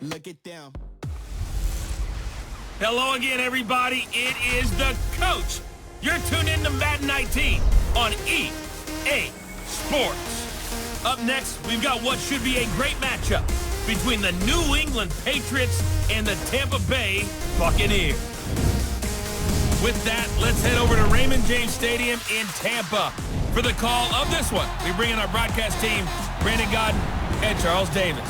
Look at them. Hello again, everybody. It is the coach. You're tuned in to Madden 19 on EA Sports. Up next, we've got what should be a great matchup between the New England Patriots and the Tampa Bay Buccaneers. With that, let's head over to Raymond James Stadium in Tampa for the call of this one. We bring in our broadcast team, Brandon Godden and Charles Davis.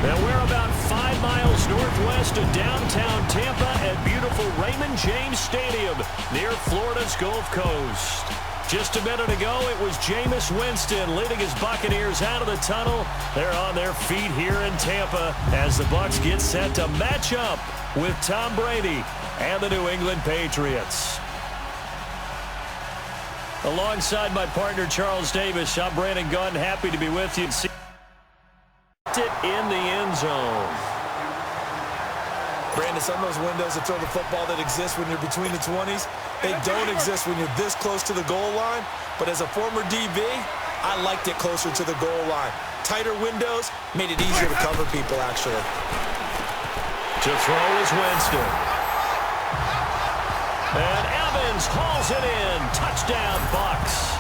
Now we're about 5 miles northwest of downtown Tampa at beautiful Raymond James Stadium near Florida's Gulf Coast. Just a minute ago, it was Jameis Winston leading his Buccaneers out of the tunnel. They're on their feet here in Tampa as the Bucs get set to match up with Tom Brady and the New England Patriots. Alongside my partner, Charles Davis, I'm Brandon Gunn. Happy to be with you. It in the end zone. Brandon, some of those windows to throw the football that exist when you're between the 20s, they don't exist when you're this close to the goal line. But as a former DB, I liked it closer to the goal line. Tighter windows made it easier to cover people, actually. To throw is Winston. And Evans hauls it in. Touchdown, Bucs.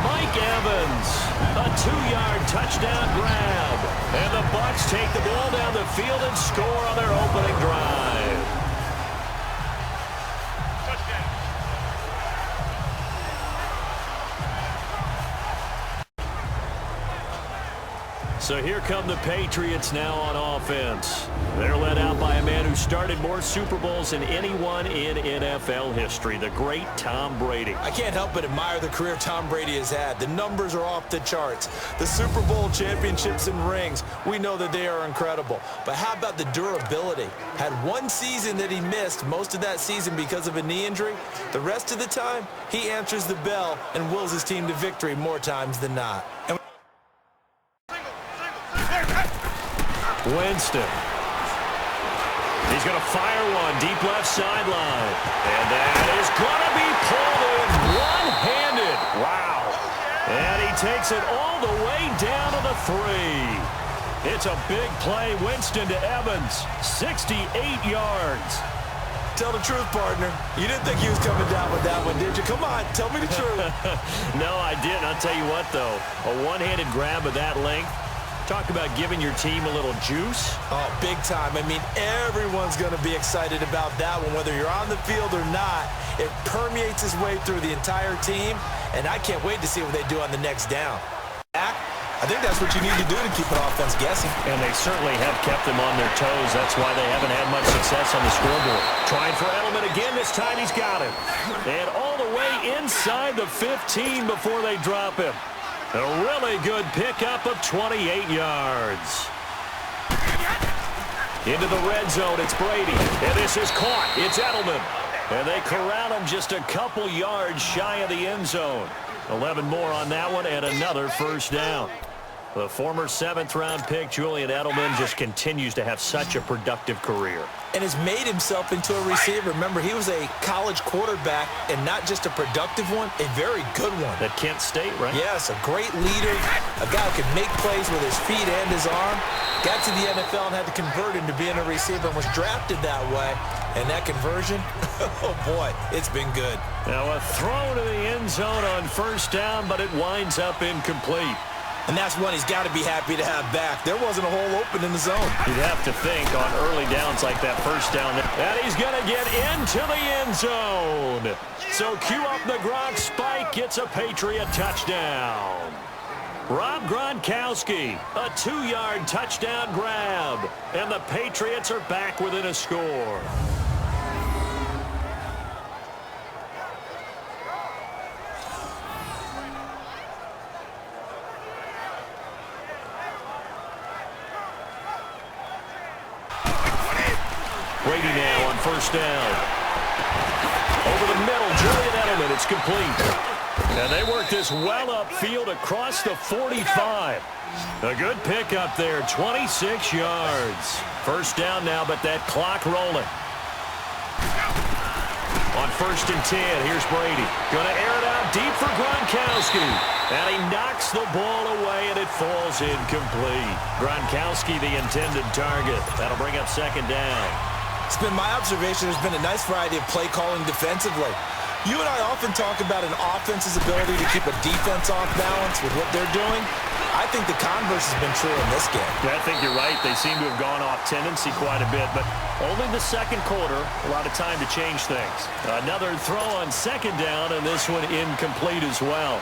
Mike Evans, a 2-yard touchdown grab. And the Bucs take the ball down the field and score on their opening drive. Touchdown. So here come the Patriots now on offense. They're led out by a man who started more Super Bowls than anyone in NFL history, the great Tom Brady. I can't help but admire the career Tom Brady has had. The numbers are off the charts. The Super Bowl championships and rings, we know that they are incredible. But how about the durability? Had one season that he missed, most of that season because of a knee injury. The rest of the time, he answers the bell and wills his team to victory more times than not. Winston. He's going to fire one deep left sideline. And that is going to be pulled in one-handed. Wow. And he takes it all the way down to the 3. It's a big play. Winston to Evans. 68 yards. Tell the truth, partner. You didn't think he was coming down with that one, did you? Come on, tell me the truth. No, I didn't. I'll tell you what, though. A one-handed grab of that length. Talk about giving your team a little juice. Oh, big time. I mean, everyone's going to be excited about that one, whether you're on the field or not. It permeates its way through the entire team, and I can't wait to see what they do on the next down. I think that's what you need to do to keep an offense guessing. And they certainly have kept them on their toes. That's why they haven't had much success on the scoreboard. Trying for Edelman again. This time he's got him. And all the way inside the 15 before they drop him. A really good pickup of 28 yards. Into the red zone, it's Brady. And this is caught. It's Edelman. And they corral him just a couple yards shy of the end zone. 11 more on that one and another first down. The former 7th-round pick, Julian Edelman, just continues to have such a productive career. And has made himself into a receiver. Remember, he was a college quarterback, and not just a productive one, a very good one. At Kent State, right? Yes, a great leader, a guy who could make plays with his feet and his arm. Got to the NFL and had to convert into being a receiver and was drafted that way. And that conversion, oh boy, it's been good. Now a throw to the end zone on first down, but it winds up incomplete. And that's one he's got to be happy to have back. There wasn't a hole open in the zone. You'd have to think on early downs like that first down that he's going to get into the end zone. So cue up the Gronk spike, gets a Patriot touchdown. Rob Gronkowski, a 2-yard touchdown grab. And the Patriots are back within a score. Brady now on first down. Over the middle, Julian Edelman, it's complete. And they work this well upfield across the 45. A good pickup there, 26 yards. First down now, but that clock rolling. On 1st and 10, here's Brady. Going to air it out deep for Gronkowski. And he knocks the ball away, and it falls incomplete. Gronkowski, the intended target. That'll bring up 2nd down. It's been my observation there's been a nice variety of play calling defensively. You and I often talk about an offense's ability to keep a defense off balance with what they're doing. I think the converse has been true in this game. Yeah, I think you're right. They seem to have gone off tendency quite a bit, but only the 2nd quarter, a lot of time to change things. Another throw on 2nd down, and this one incomplete as well.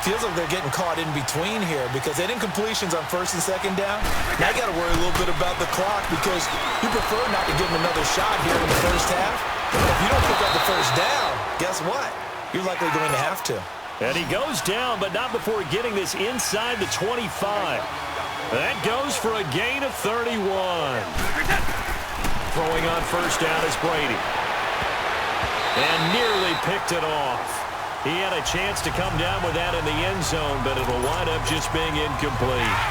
Feels like they're getting caught in between here because they didn't completions on 1st and 2nd down. Now you got to worry a little bit about the clock because you prefer not to give them another shot here in the first half. If you don't pick up the 1st down, guess what? You're likely going to have to. And he goes down, but not before getting this inside the 25. That goes for a gain of 31. Throwing on 1st down is Brady. And nearly picked it off. He had a chance to come down with that in the end zone, but it'll wind up just being incomplete.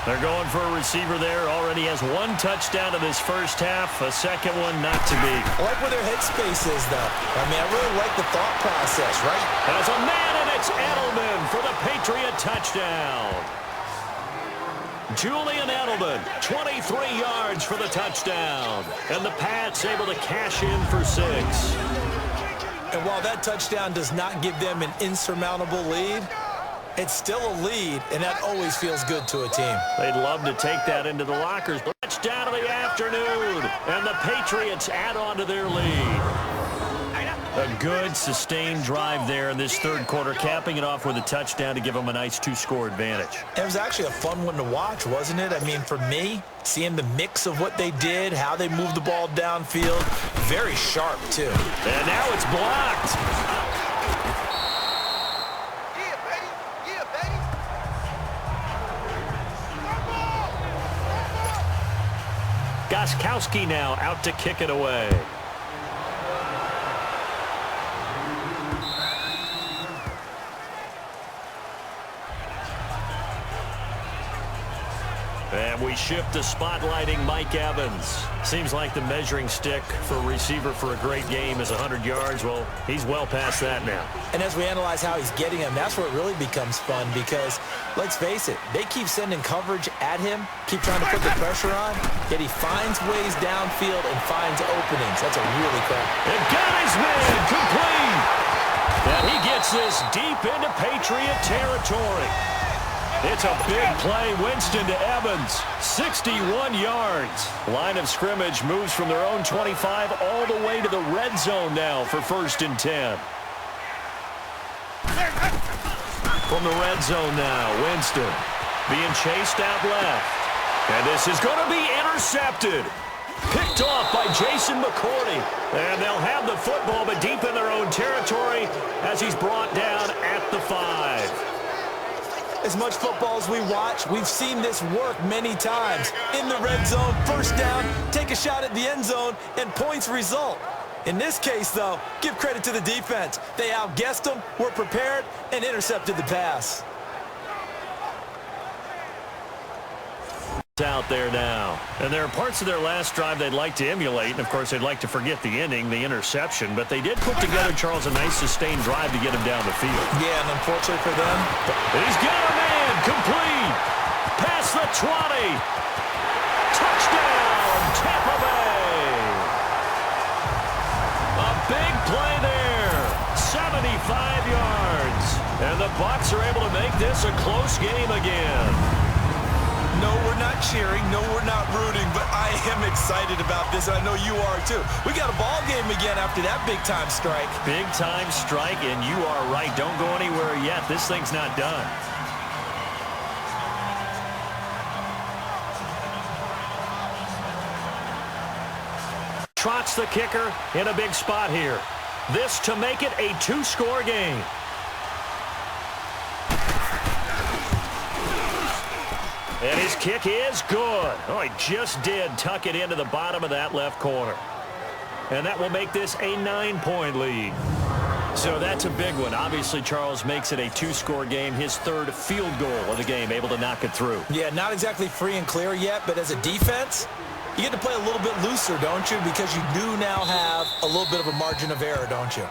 They're going for a receiver there. Already has 1 touchdown in this first half. A 2nd one not to be. I like where their headspace is, though. I mean, I really like the thought process, right? There's a man, and it's Edelman for the Patriot touchdown. Julian Edelman, 23 yards for the touchdown. And the Pats able to cash in for 6. And while that touchdown does not give them an insurmountable lead, it's still a lead, and that always feels good to a team. They'd love to take that into the lockers. Touchdown of the afternoon, and the Patriots add on to their lead. A good, sustained drive there in this 3rd quarter, capping it off with a touchdown to give them a nice 2-score advantage. It was actually a fun one to watch, wasn't it? I mean, for me, seeing the mix of what they did, how they moved the ball downfield, very sharp, too. And now it's blocked. Gronkowski now out to kick it away. And we shift to spotlighting Mike Evans. Seems like the measuring stick for a receiver for a great game is 100 yards. Well, he's well past that now. And as we analyze how he's getting them, that's where it really becomes fun because, let's face it, they keep sending coverage at him, keep trying to put the pressure on, yet he finds ways downfield and finds openings. That's a really crap. And got his man complete. And he gets this deep into Patriot territory. It's a big play. Winston to Evans. 61 yards. Line of scrimmage moves from their own 25 all the way to the red zone now for 1st and 10. From the red zone now, Winston being chased out left. And this is going to be intercepted. Picked off by Jason McCourty. And they'll have the football, but deep in their own territory as he's brought down at the 5. As much football as we watch, we've seen this work many times. In the red zone, 1st down, take a shot at the end zone, and points result. In this case, though, give credit to the defense. They outguessed them, were prepared, and intercepted the pass. Out there now. And there are parts of their last drive they'd like to emulate, and of course they'd like to forget the ending, the interception, but they did put together, Charles, a nice sustained drive to get him down the field. Yeah, and unfortunately for them, he's got a man complete past the 20. Touchdown, Tampa Bay. A big play there, 75 yards, and the Bucs are able to make this a close game again. No, we're not cheering. No, we're not rooting, but I am excited about this. I know you are, too. We got a ball game again after that big-time strike. Big-time strike, and you are right. Don't go anywhere yet. This thing's not done. Trots the kicker in a big spot here. This to make it a 2-score game. And his kick is good. Oh, he just did tuck it into the bottom of that left corner. And that will make this a 9-point lead. So that's a big one. Obviously, Charles makes it a 2-score game. His 3rd field goal of the game, able to knock it through. Yeah, not exactly free and clear yet, but as a defense, You get to play a little bit looser, don't you? Because you do now have a little bit of a margin of error, don't you?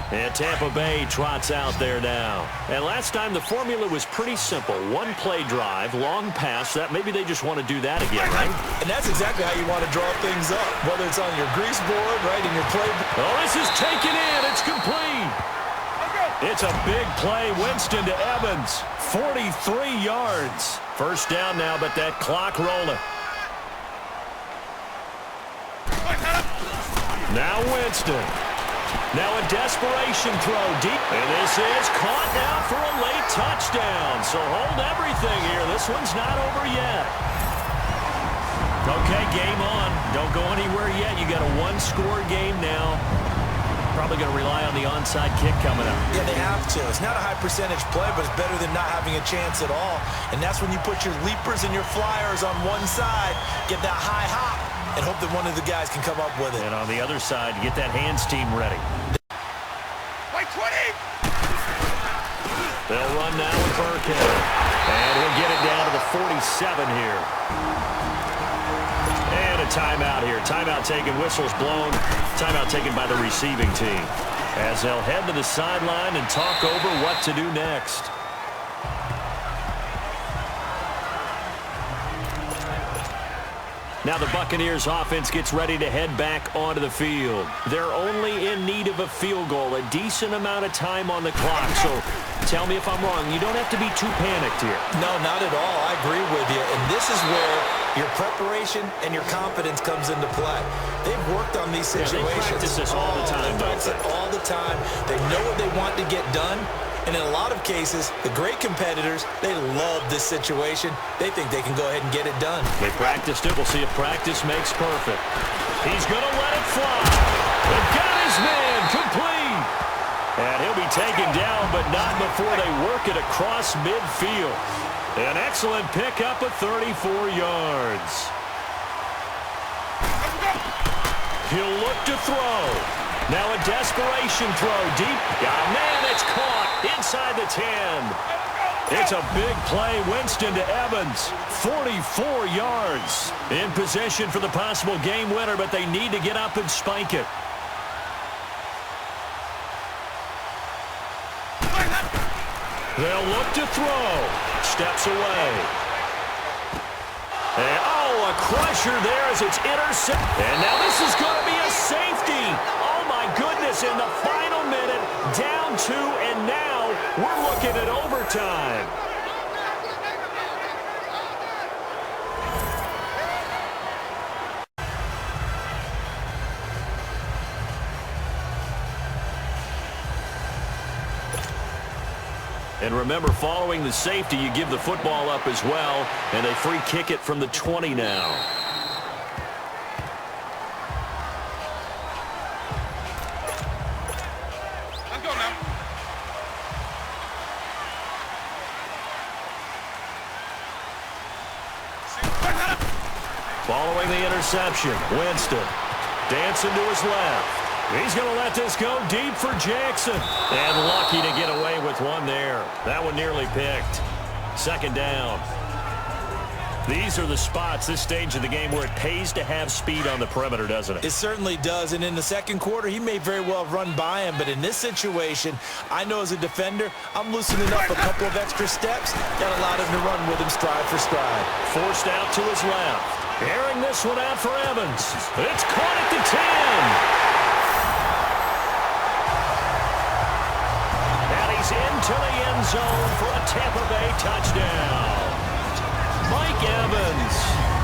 And Tampa Bay trots out there now. And last time the formula was pretty simple. One play drive, long pass. That maybe they just want to do that again, right? And that's exactly how you want to draw things up. Whether it's on your grease board, right, in your play. Oh, this is taken in. It's complete. It's a big play. Winston to Evans. 43 yards. First down now, but that clock rolling. Now Winston. Now a desperation throw deep. And this is caught now for a late touchdown. So hold everything here. This one's not over yet. Okay, game on. Don't go anywhere yet. You got a one-score game now. Probably going to rely on the onside kick coming up. Yeah, they have to. It's not a high percentage play, but it's better than not having a chance at all. And that's when you put your leapers and your flyers on one side, get that high hop, and hope that one of the guys can come up with it. And on the other side, get that hands team ready. Like 20! They'll run now with Burkhead. And he'll get it down to the 47 here. And a timeout here. Timeout taken, whistles blown. Timeout taken by the receiving team. As they'll head to the sideline and talk over what to do next. Now the Buccaneers offense gets ready to head back onto the field. They're only in need of a field goal, a decent amount of time on the clock. So tell me if I'm wrong. You don't have to be too panicked here. No, not at all. I agree with you. And this is where your preparation and your confidence comes into play. They've worked on these situations. Yeah, they practice this all the time. They practice it all the time. They know what they want to get done. And in a lot of cases, the great competitors, they love this situation. They think they can go ahead and get it done. They practiced it. We'll see if practice makes perfect. He's going to let it fly. They've got his man complete. And he'll be taken down, but not before they work it across midfield. An excellent pickup of 34 yards. He'll look to throw. Now a desperation throw deep. Yeah, man, it's caught inside the 10. It's a big play. Winston to Evans. 44 yards. In position for the possible game winner, but they need to get up and spike it. They'll look to throw. Steps away. And, oh, a crusher there as it's intercepted. And now this is going to be a safety. Oh, my goodness, in the final minute, down 2, and now we're looking at overtime. And remember, following the safety, you give the football up as well, and they free kick it from the 20 now. Let's go now. Following the interception, Winston dancing to his left. He's going to let this go deep for Jackson. And lucky to get away with one there. That one nearly picked. Second down. These are the spots, this stage of the game, where it pays to have speed on the perimeter, doesn't it? It certainly does. And in the second quarter, he may very well run by him. But in this situation, I know as a defender, I'm loosening up a couple of extra steps that allowed him to run with him stride for stride. Forced out to his left. Airing this one out for Evans. It's caught at the 10. Into the end zone for a Tampa Bay touchdown. Mike Evans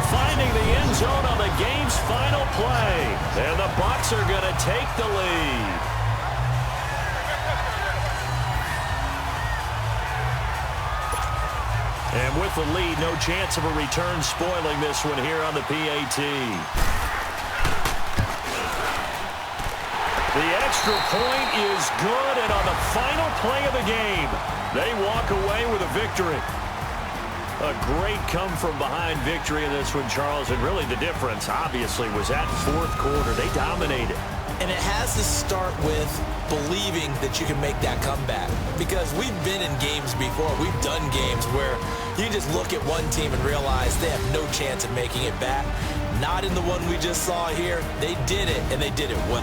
finding the end zone on the game's final play. And the Bucs are going to take the lead. And with the lead, no chance of a return spoiling this one here on the PAT. The extra point is good, and on the final play of the game, they walk away with a victory. A great come-from-behind victory in this one, Charles, and really the difference, obviously, was that fourth quarter. They dominated. And it has to start with believing that you can make that comeback. Because we've been in games before. We've done games where you just look at one team and realize they have no chance of making it back. Not in the one we just saw here. They did it, and they did it well.